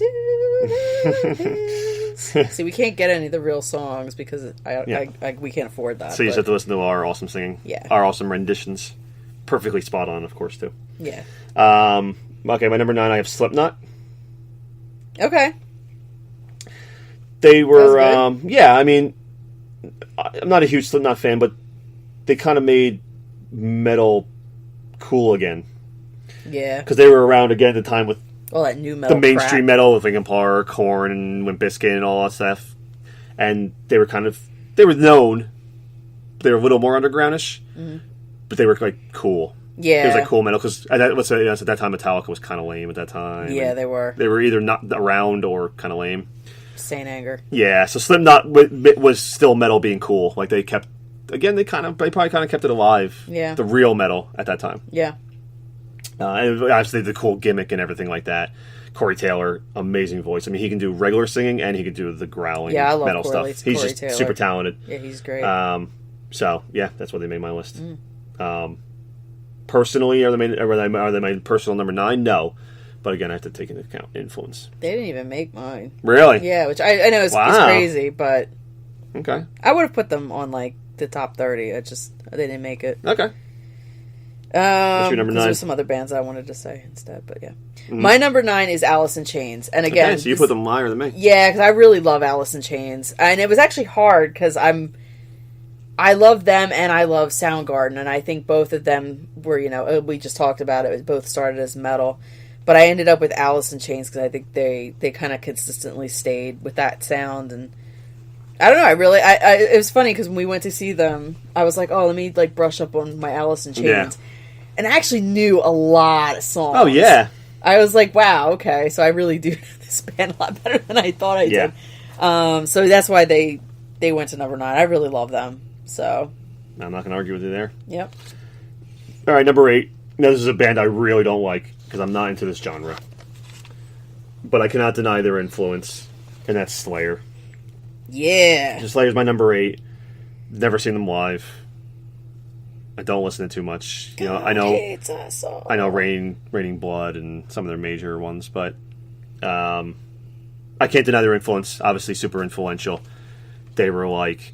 into the hills. See, we can't get any of the real songs because we can't afford that. So you just have to listen to our awesome singing. Yeah. Our awesome renditions. Perfectly spot on, of course, too. Yeah. Okay, my number 9, I have Slipknot. Okay. They were, yeah, I mean, I'm not a huge Slipknot fan, but they kind of made metal cool again. Yeah. Because they were around again at the time with all that new metal, the mainstream metal with Linkin Park, Korn, and Limp Bizkit and all that stuff. And they were known, they were a little more undergroundish, but they were like cool. Yeah. It was like cool metal, because at that time Metallica was kind of lame at that time. Yeah, they were. They were either not around or kind of lame. Saint Anger. Yeah, so Slipknot was still metal being cool. Like they probably kind of kept it alive. Yeah. The real metal at that time. Yeah. And obviously the cool gimmick and everything like that. Corey Taylor, amazing voice. I mean, he can do regular singing and he can do the growling metal stuff. He's just Taylor. super talented. Yeah, he's great. So yeah, that's why they made my list. Personally, are they my personal number 9? No, but again, I have to take into account influence. They didn't even make mine. Really? Yeah, which I know it's crazy, but okay, I would have put them on like the top 30. They didn't make it. Okay. What's your number 9? There's some other bands I wanted to say instead, but yeah. My number 9 is Alice in Chains, and again, okay, so you put them higher than me. Yeah, because I really love Alice in Chains, and it was actually hard because I love them and I love Soundgarden, and I think both of them were, we just talked about it, both started as metal, but I ended up with Alice in Chains because I think they kind of consistently stayed with that sound, and I don't know, it was funny because when we went to see them, I was like, oh, let me like brush up on my Alice in Chains, and I actually knew a lot of songs. Oh, yeah. I was like, wow, okay, so I really do know this band a lot better than I thought I did. So that's why they went to number 9. I really love them. So I'm not going to argue with you there. Yep. All right, number 8. Now, this is a band I really don't like because I'm not into this genre. But I cannot deny their influence, and that's Slayer. Yeah. Slayer's my number 8. Never seen them live. I don't listen to too much. I know Raining Blood and some of their major ones, but I can't deny their influence. Obviously, super influential. They were like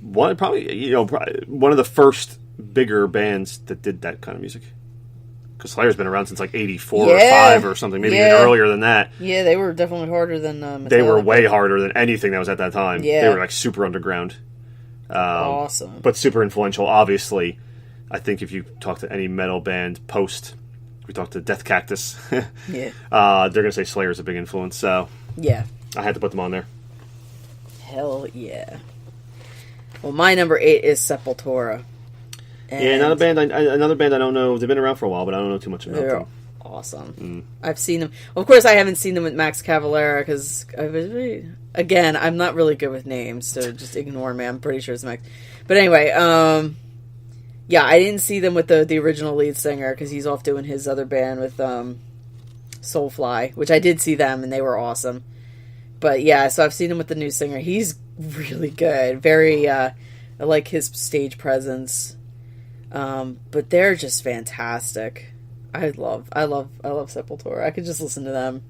one of the first bigger bands that did that kind of music. Because Slayer's been around since like 84 or 5 or something, maybe even earlier than that. Yeah, they were definitely harder than Metallica. They were way harder than anything that was at that time. Yeah. They were like super underground. Awesome. But super influential, obviously. I think if you talk to any metal band we talk to Death Cactus, yeah, they're going to say Slayer's a big influence, so yeah, I had to put them on there. Hell yeah. Well, my number 8 is Sepultura. And another band I don't know. They've been around for a while, but I don't know too much about them. Awesome. I've seen them. Well, of course, I haven't seen them with Max Cavalera because, again, I'm not really good with names, so just ignore me. I'm pretty sure it's Max. But anyway, yeah, I didn't see them with the original lead singer because he's off doing his other band with Soulfly, which I did see them and they were awesome. But yeah, so I've seen him with the new singer. He's really good. Very, I like his stage presence. But they're just fantastic. I love Sepultura. I could just listen to them.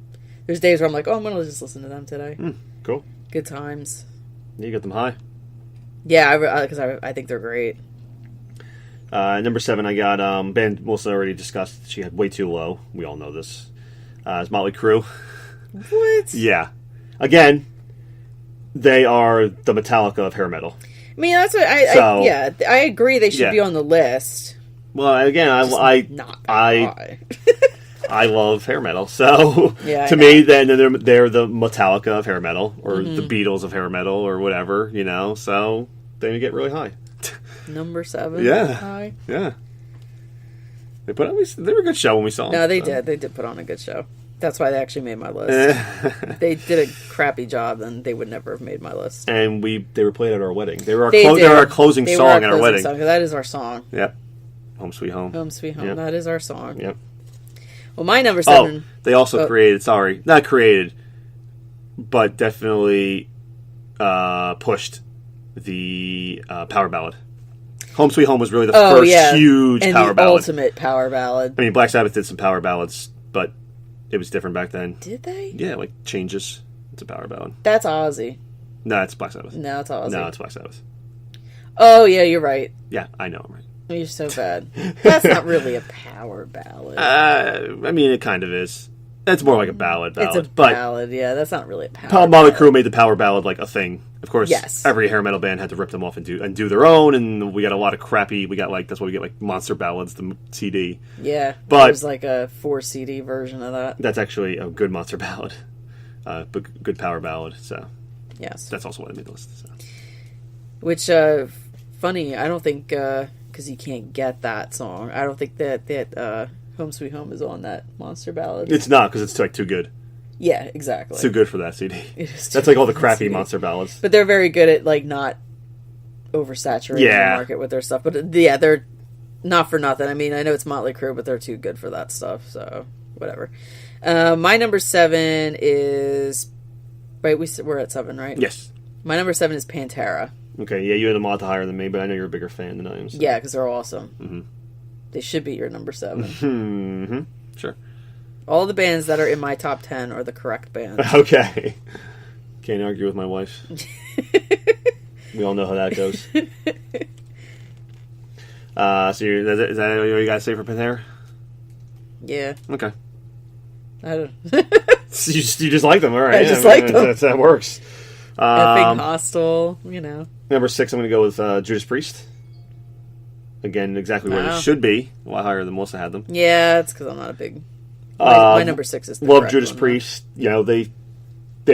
There's days where I'm like, oh, I'm gonna just listen to them today. Cool. Good times. You got them high. Yeah, because I think they're great. Number 7, I got band Melissa already discussed. She had way too low. We all know this. It's Motley Crue. What? Yeah. Again, they are the Metallica of hair metal. I mean, that's what I agree. They should be on the list. Well, again, I love hair metal, so to me, then they're the Metallica of hair metal, or the Beatles of hair metal, or whatever, So they get really high. Number 7. Yeah, high. Yeah. They were a good show when we saw them. No, they did. They did put on a good show. That's why they actually made my list. They did a crappy job, and they would never have made my list. And they were played at our wedding. They were our closing song at our wedding. That is our song. Yep. Home Sweet Home. Home Sweet Home. Yep. That is our song. Yep. Well, my number 7... Oh, they also not created, but definitely pushed the power ballad. Home Sweet Home was really the first huge power ballad. Ultimate power ballad. I mean, Black Sabbath did some power ballads, but It was different back then. Did they? Yeah, like Changes. It's a power ballad. That's Ozzy. No, it's Black Sabbath. No, it's Ozzy. No, it's Black Sabbath. Oh, yeah, you're right. Yeah, I know I'm right. You're so bad. That's not really a power ballad. I mean, it kind of is. It's more like a ballad. It's a ballad, yeah. That's not really a power ballad. Motley Crue made the power ballad like a thing. Of course, yes. Every hair metal band had to rip them off and do their own, and we got a lot of crappy. We got like that's why we get like Monster Ballads, the CD. Yeah, but there's like a 4 CD version of that. That's actually a good Monster Ballad, but good power ballad. So yes, that's also why I made the list. So. Which funny, I don't think because you can't get that song. I don't think that Home Sweet Home is on that Monster Ballad. It's not because it's like too good. Yeah, exactly. It's too good for that CD. That's like all the crappy CD. Monster ballads. But they're very good at like not oversaturating the market with their stuff. But yeah, they're not for nothing. I mean, I know it's Motley Crue, but they're too good for that stuff. So whatever. My number 7 is right. We're at 7, right? Yes. My number 7 is Pantera. Okay, yeah, you had them a lot higher than me, but I know you're a bigger fan than I am. So. Yeah, because they're awesome. Mm-hmm. They should be your number 7. Mm-hmm. Sure. All the bands that are in my top 10 are the correct bands. Okay. Can't argue with my wife. We all know how that goes. So is that what you guys say for Pantera? Yeah. Okay. I don't. you just like them, all right? I just like them. That works. Effing Hostile, you know. Number 6, I'm going to go with Judas Priest. Again, exactly where they should be. A lot higher than Melissa had them. Yeah, it's because I'm not a big. My number 6 is. Love Judas Priest. You know, they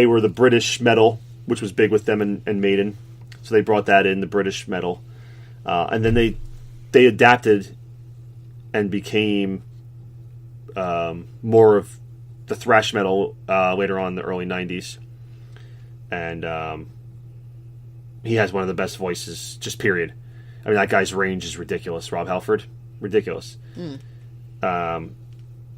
were the British metal, which was big with them and Maiden, so they brought that in, the British metal, and then they adapted and became more of the thrash metal later on in the early '90s, and he has one of the best voices, just period. I mean, that guy's range is ridiculous. Rob Halford, ridiculous.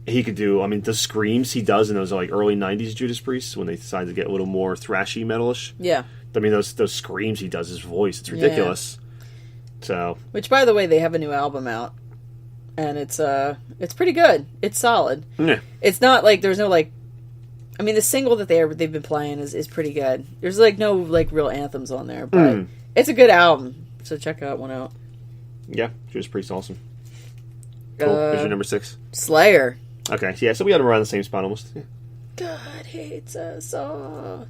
He could do, I mean, the screams he does in those like early 90s Judas Priest when they decided to get a little more thrashy metalish. Yeah. I mean, those screams he does, his voice, it's ridiculous. Yeah. So. Which, by the way, they have a new album out. And it's pretty good. It's solid. Yeah. It's not like, there's no like, I mean, the single that they've been playing is pretty good. There's like no like real anthems on there, but it's a good album. So check that one out. Yeah, Judas Priest, awesome. Cool. Here's your number 6. Slayer. Okay, yeah, so we got them around the same spot almost. Yeah. God hates us all.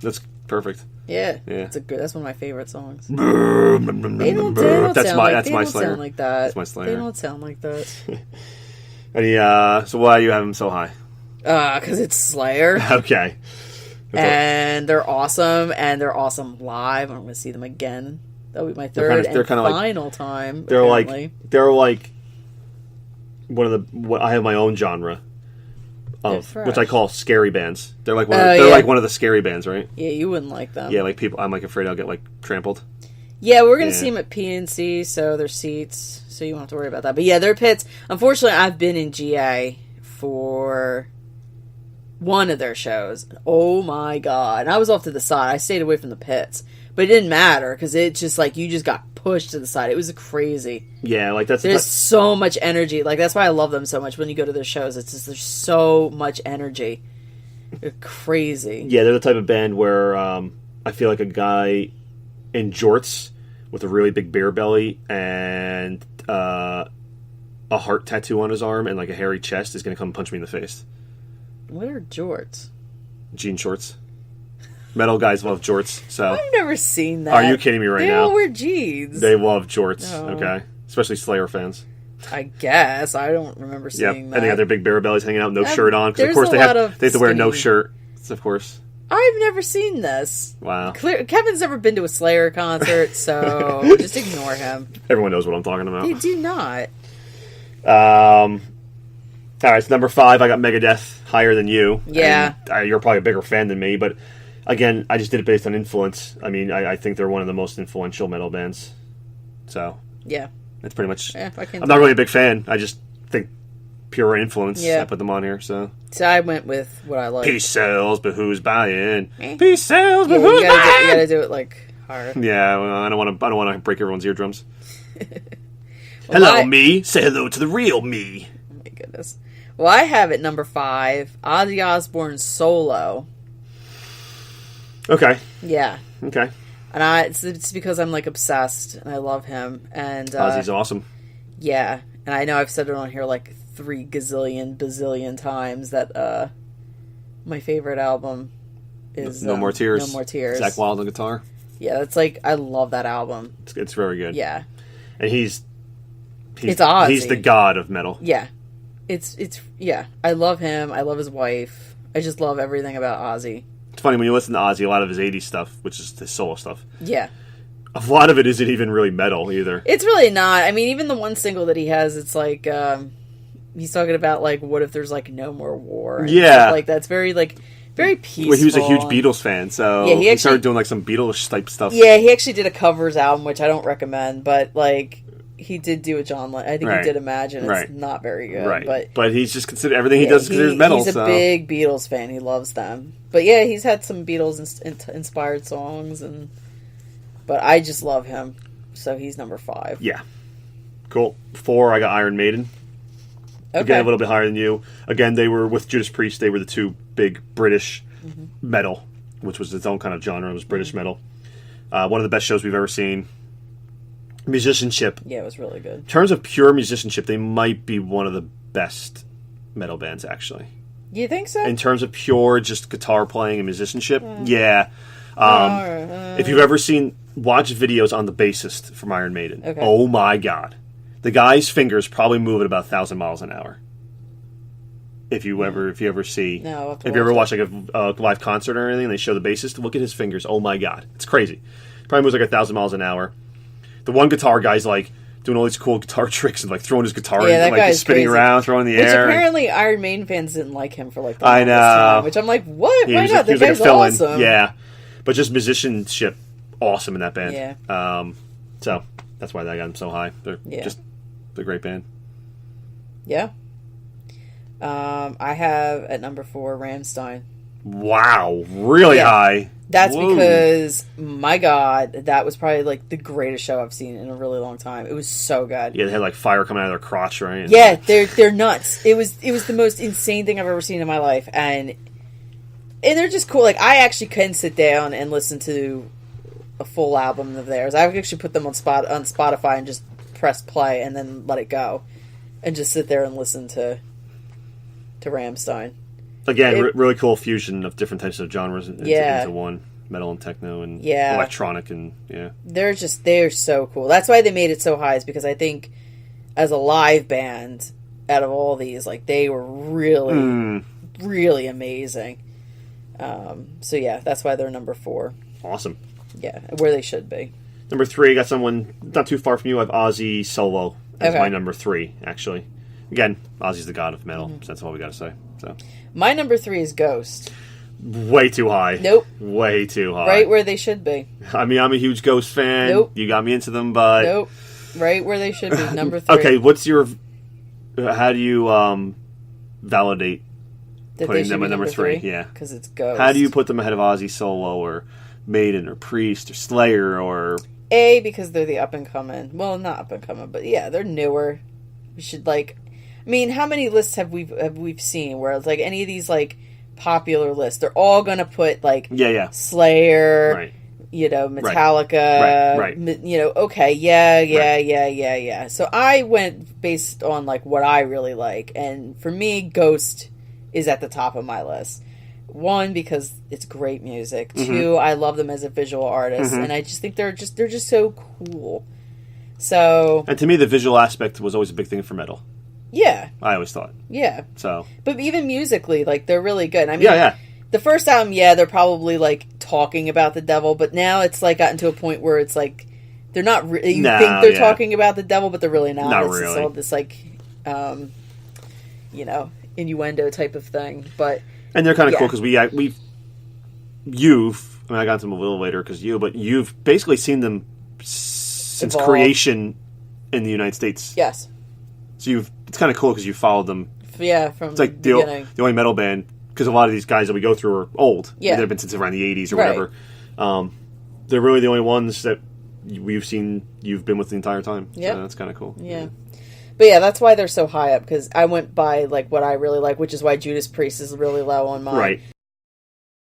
That's perfect. Yeah, yeah. That's one of my favorite songs. They don't sound like my Slayer. Sound like that. That's my Slayer. They don't sound like that. So why do you have them so high? Because it's Slayer. Okay. And they're awesome, and they're awesome live. I'm going to see them again. That'll be my third and final time. They're like one of the. I have my own genre of which I call scary bands. They're like like one of the scary bands, right? Yeah, you wouldn't like them. Yeah, like people. I'm like afraid I'll get like trampled. Yeah, we're gonna see them at PNC, so there's seats, so you won't have to worry about that. But yeah, they're pits. Unfortunately, I've been in GA for one of their shows. Oh my god! And I was off to the side. I stayed away from the pits. But it didn't matter, because it's just like, you just got pushed to the side. It was crazy. Yeah, like there's so much energy. Like, that's why I love them so much when you go to their shows. It's just, there's so much energy. They're crazy. Yeah, they're the type of band where I feel like a guy in jorts with a really big beer belly and a heart tattoo on his arm and like a hairy chest is going to come punch me in the face. What are jorts? Jean shorts. Metal guys love jorts, so... I've never seen that. Are you kidding me now? They all wear jeans. They love jorts, okay? Especially Slayer fans. I guess. I don't remember seeing that. And they got their big bear bellies hanging out, no shirt on. Because, of course, they have to wear no shirt, of course. I've never seen this. Wow. Kevin's never been to a Slayer concert, so just ignore him. Everyone knows what I'm talking about. They do not. All right, so number 5, I got Megadeth, higher than you. Yeah. And, you're probably a bigger fan than me, but... Again, I just did it based on influence. I mean, I think they're one of the most influential metal bands. So, yeah. That's pretty much... Yeah, I'm not really a big fan. I just think pure influence. Yeah. I put them on here, so... So I went with what I like. Peace sells, but who's buying? Peace sells, but who's buying? You gotta do it, like, hard. Yeah, well, I don't want to break everyone's eardrums. Hello, me. Say hello to the real me. Oh, my goodness. Well, I have at number 5, Ozzy Osbourne's solo. Okay. Yeah. Okay. And it's because I'm, like, obsessed, and I love him. And Ozzy's awesome. Yeah. And I know I've said it on here, like, 3 bazillion times that my favorite album is No More Tears. No More Tears. Zakk Wylde on guitar. Yeah, it's like, I love that album. It's very good. Yeah. And it's Ozzy. He's the god of metal. Yeah. Yeah. I love him. I love his wife. I just love everything about Ozzy. It's funny, when you listen to Ozzy, a lot of his 80s stuff, which is his solo stuff. Yeah. A lot of it isn't even really metal, either. It's really not. I mean, even the one single that he has, it's like, he's talking about, like, what if there's, like, no more war? And stuff like that's very, like, very peaceful. Well, he was a huge Beatles fan, so yeah, he started doing, like, some Beatles-type stuff. Yeah, he actually did a covers album, which I don't recommend, but, like, he did do a John Lennon. I think he did Imagine. It's not very good. Right. But he's just considered, everything he does is considered metal. He's a big Beatles fan. He loves them. But yeah, he's had some Beatles-inspired songs, but I just love him. So he's number 5. Yeah. Cool. 4, I got Iron Maiden. Okay. Again, a little bit higher than you. Again, they were, with Judas Priest, they were the 2 big British metal, which was its own kind of genre. It was British metal. One of the best shows we've ever seen. Musicianship. Yeah, it was really good. In terms of pure musicianship, they might be one of the best metal bands, actually. You think so? In terms of pure just guitar playing and musicianship, yeah. If you've ever watch videos on the bassist from Iron Maiden, oh my god. The guy's fingers probably move at about 1,000 miles an hour. If you ever see, if you ever watch like a live concert or anything, and they show the bassist, look at his fingers. Oh my god, it's crazy. Probably moves like 1,000 miles an hour. The one guitar guy's like doing all these cool guitar tricks and like throwing his guitar and like spinning around, throwing in the air. Apparently, Iron Maiden fans didn't like him for like the longest time. Which I'm like, what? Why not? That guy's awesome. Yeah, but just musicianship, awesome in that band. Yeah. So that's why that got them so high. They're a great band. Yeah. I have at number 4 Rammstein. Wow, really high. That's because, my God, that was probably like the greatest show I've seen in a really long time. It was so good. Yeah, they had like fire coming out of their crotch, right? Yeah, they're nuts. It was the most insane thing I've ever seen in my life, and they're just cool. Like, I actually can sit down and listen to a full album of theirs. I would actually put them on Spotify and just press play and then let it go, and just sit there and listen to Rammstein. Again, really cool fusion of different types of genres into one. Metal and techno and electronic and they're so cool. That's why they made it so high, is because I think as a live band, out of all these, like, they were really, really amazing. So yeah, that's why they're number 4. Awesome. Yeah, where they should be. Number 3, I got someone not too far from you. I have Ozzy solo as my number 3, actually. Again, Ozzy's the god of metal, so that's all we got to say. So my number 3 is Ghost. Way too high. Nope. Way too high. Right where they should be. I mean, I'm a huge Ghost fan. Nope. You got me into them, but... Nope. Right where they should be. Number 3. Okay, how do you validate putting them at number 3? Yeah. Because it's Ghost. How do you put them ahead of Ozzy solo or Maiden or Priest or Slayer or... Because they're the up-and-coming. Well, not up-and-coming, but yeah, they're newer. We should, like... I mean, how many lists have we seen where it's like any of these, like, popular lists, they're all going to put, like, Slayer, Metallica, yeah. So I went based on, like, what I really like, and for me, Ghost is at the top of my list. 1, because it's great music. 2, I love them as a visual artist, and I just think they're just so cool. So, and to me, the visual aspect was always a big thing for metal. Yeah. I always thought. Yeah. So. But even musically, like, they're really good. I mean, the first album, they're probably, like, talking about the devil, but now it's, like, gotten to a point where it's, like, they're not think they're talking about the devil, but they're really not. Not it's really. Just all this, like, innuendo type of thing. But. And they're kind of cool because I got into them a little later because you've basically seen them since creation in the United States. Yes. So it's kind of cool because you followed them. Yeah, from it's like the beginning. The only metal band, because a lot of these guys that we go through are old. Yeah. They've been since around the 80s or whatever. They're really the only ones that you've been with the entire time. Yeah. So that's kind of cool. Yeah. But yeah, that's why they're so high up, because I went by like what I really like, which is why Judas Priest is really low on mine. Right.